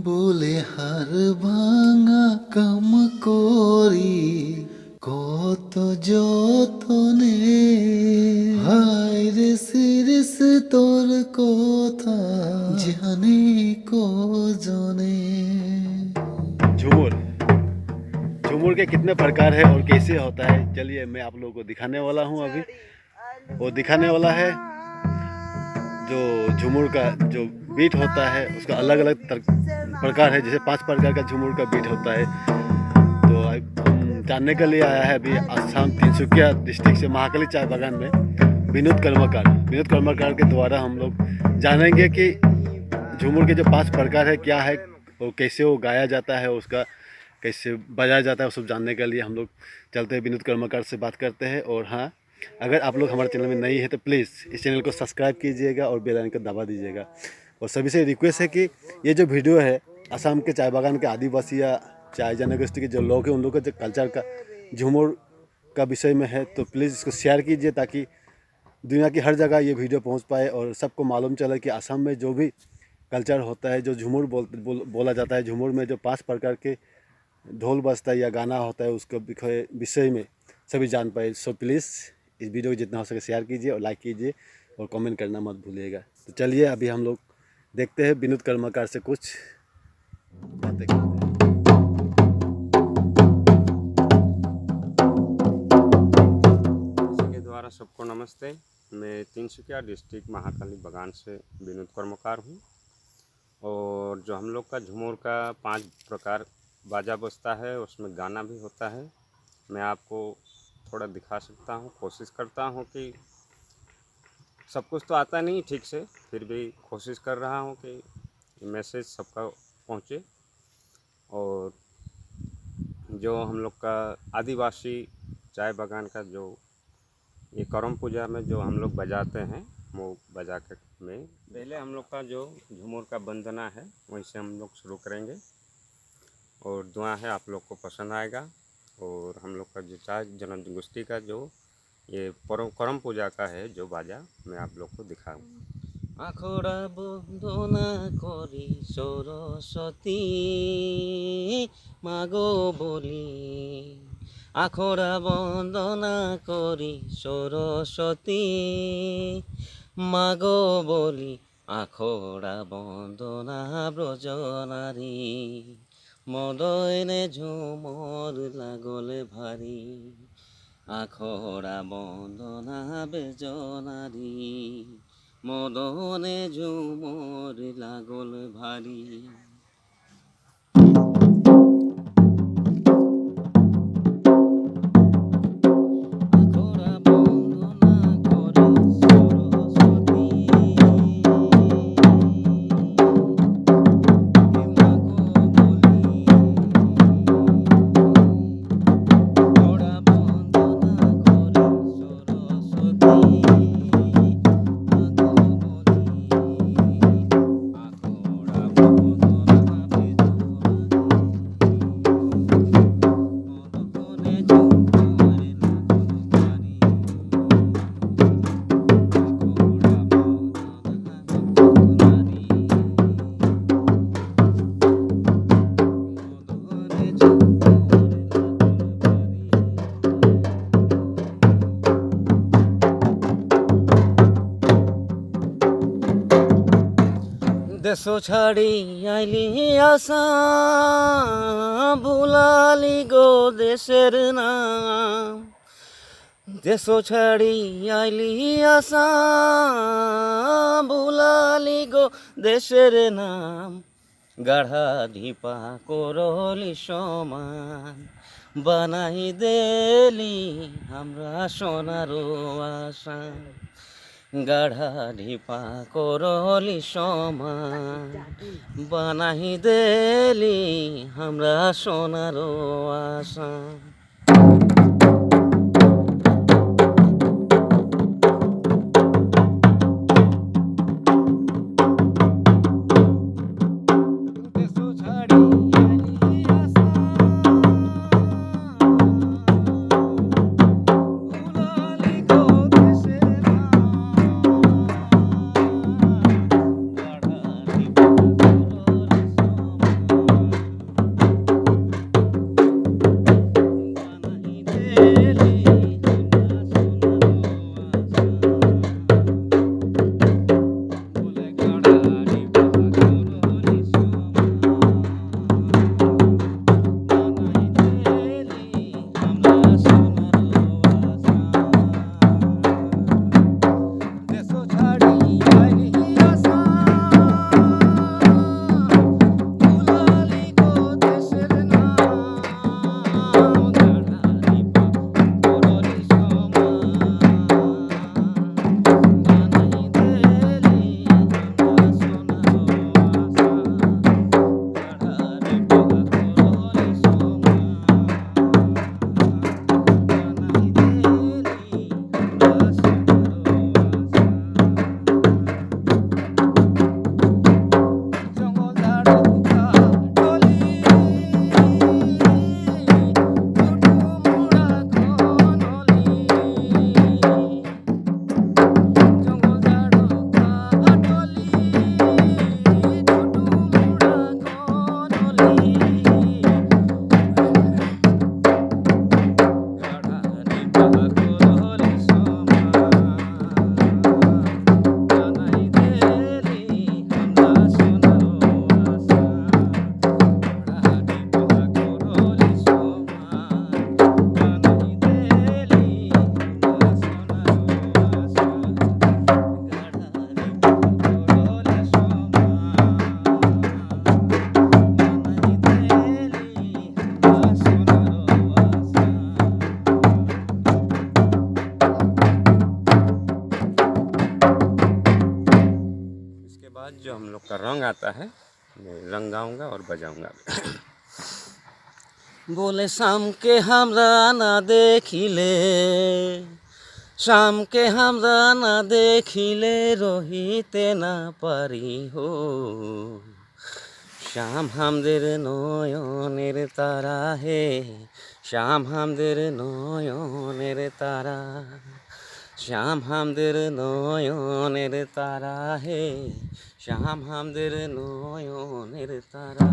বলে হার ভাঙা কাম করি কত যতনে, হায় রে সিরিস তোর কথা জানে কজনে। झूमर झूमर के कितने प्रकार है और कैसे होता है, चलिए मैं आप लोगों को दिखाने वाला हूँ अभी। वो दिखाने वाला है जो झूमर का जो बीट होता है उसका अलग अलग प्रकार है। जैसे 5 प्रकार का झूमर का बीट होता है। तो हम जानने के लिए आया है अभी असम तिनसुकिया डिस्ट्रिक्ट से महाकाली चाय बागान में विनोद कर्मकार के द्वारा हम लोग जानेंगे कि झूमर के जो 5 प्रकार है क्या है, वो कैसे वो गाया जाता है, उसका कैसे बजाया जाता है, वो सब जानने के लिए हम लोग चलते हैं विनोद कर्मकार से बात करते हैं। और हाँ, अगर आप लोग हमारे चैनल में नहीं है तो प्लीज़ इस चैनल को सब्सक्राइब कीजिएगा और बेल आइकन को दबा दीजिएगा। और सभी से रिक्वेस्ट है कि ये जो वीडियो है असम के चाय बागान के आदिवासी या चाय जनगोष्ठी के जो लोग हैं उन लोगों के जो कल्चर का झूमर का विषय में है, तो प्लीज़ इसको शेयर कीजिए ताकि दुनिया की हर जगह ये वीडियो पहुंच पाए और सबको मालूम चले कि असम में जो भी कल्चर होता है, जो झूमर बोला जाता है, झूमर में जो 5 प्रकार के ढोल बजता है या गाना होता है, उसके विषय में सभी जान पाए। सो प्लीज़ इस वीडियो को जितना हो सके शेयर कीजिए और लाइक कीजिए और कमेंट करना मत भूलिएगा। तो चलिए अभी हम लोग देखते हैं विनोद कर्मकार से कुछ बातें करते हैं। के द्वारा सबको नमस्ते। मैं तिनसुकिया डिस्ट्रिक्ट महाकाली बागान से विनोद कर्मकार हूँ। और जो हम लोग का झूमर का 5 प्रकार बाजा बजता है, उसमें गाना भी होता है। मैं आपको थोड़ा दिखा सकता हूँ, कोशिश करता हूँ कि सब कुछ तो आता नहीं ठीक से, फिर भी कोशिश कर रहा हूँ कि मैसेज सबका पहुँचे। और जो हम लोग का आदिवासी चाय बागान का जो ये करम पूजा में जो हम लोग बजाते हैं, वो बजा के में पहले हम लोग का जो झूमर का वंदना है वहीं से हम लोग शुरू करेंगे। और दुआ है आप लोग को पसंद आएगा। और हम लोग का जो चाय जनगोष्ठी का जो ये करम पूजा का है जो बाजा, मैं आप लोग को दिखाऊंगा। आखड़ा बंदना करी सरस्वती मागो बोली, आखड़ा बंदना करी सरस्वती मागो बोली, आखड़ा बंदना ब्रजनारी মদনে ঝুমর লাগলে ভারী, আখড়া বন্দনা বেজনারি মদনে ঝুমর লাগল ভারী। দেশো ছাড়ি আইলি আসাম, ভুলালি গো দেশের নাম। দেশো ছাড়ি আইলি আসাম, ভুলালি গো দেশের নাম। গাঢ়া ঢিপা করলি সমান, বানাই দেলি আমরা সোনারো আসাম। গাঢ়া ঢিপা করলি সমান, বানাই দেলি আমরা সোনারো আসাম। बाद जो हम लोग का रंग आता है, मैं रंग गाऊंगा और बजाऊंगा। बोले शाम के हमरा ना देखिले, शाम के हमरा ना देखिले, রহিতে না পারি हो। শ্যাম হামদের নয়নের তারা হে, শ্যাম হামদের নয়নের তারা, শ্যাম হামদের নয়নের তারা হে, শ্যাম হামদের নয়নের তারা।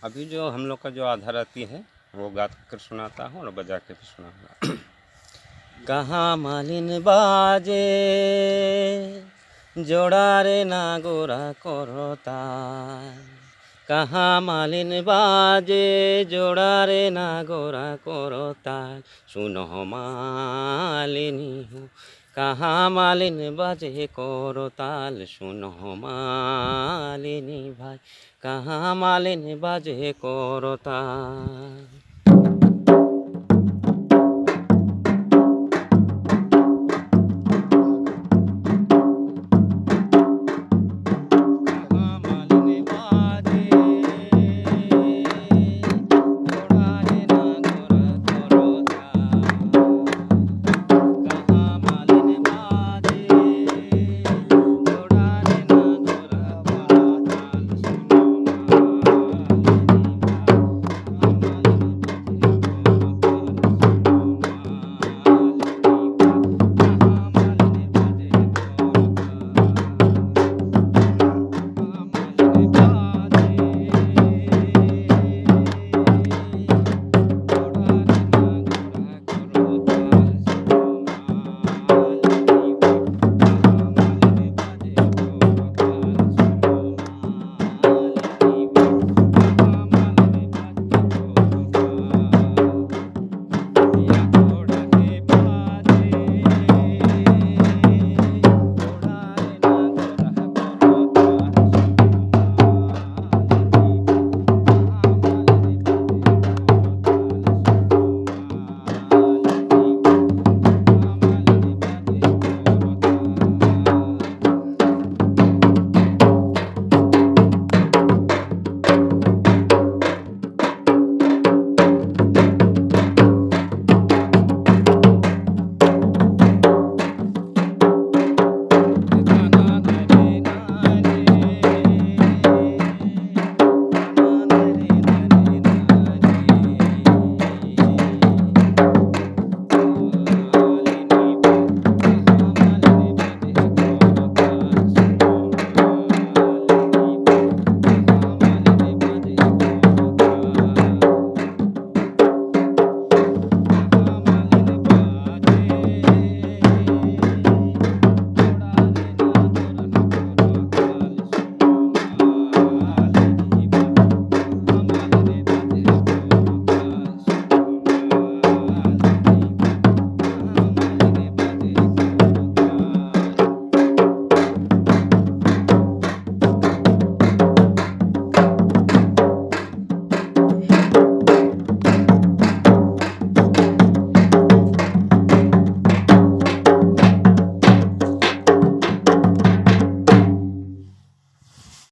अभी जो हम लोग का जो आधा रहती है वो गा कर सुनाता हूँ और बजा के भी सुनाऊंगा। कहाँ मालिन बाजे जोड़ारे ना गोरा करता, कहाँ मालिन बाजे जोड़ारे ना गोरा करता, सुनो मालिनी हो, कहाँ मालिन बाजे करताल, सुनो मालिनी भाई, कहाँ मालिन बाजे करताल।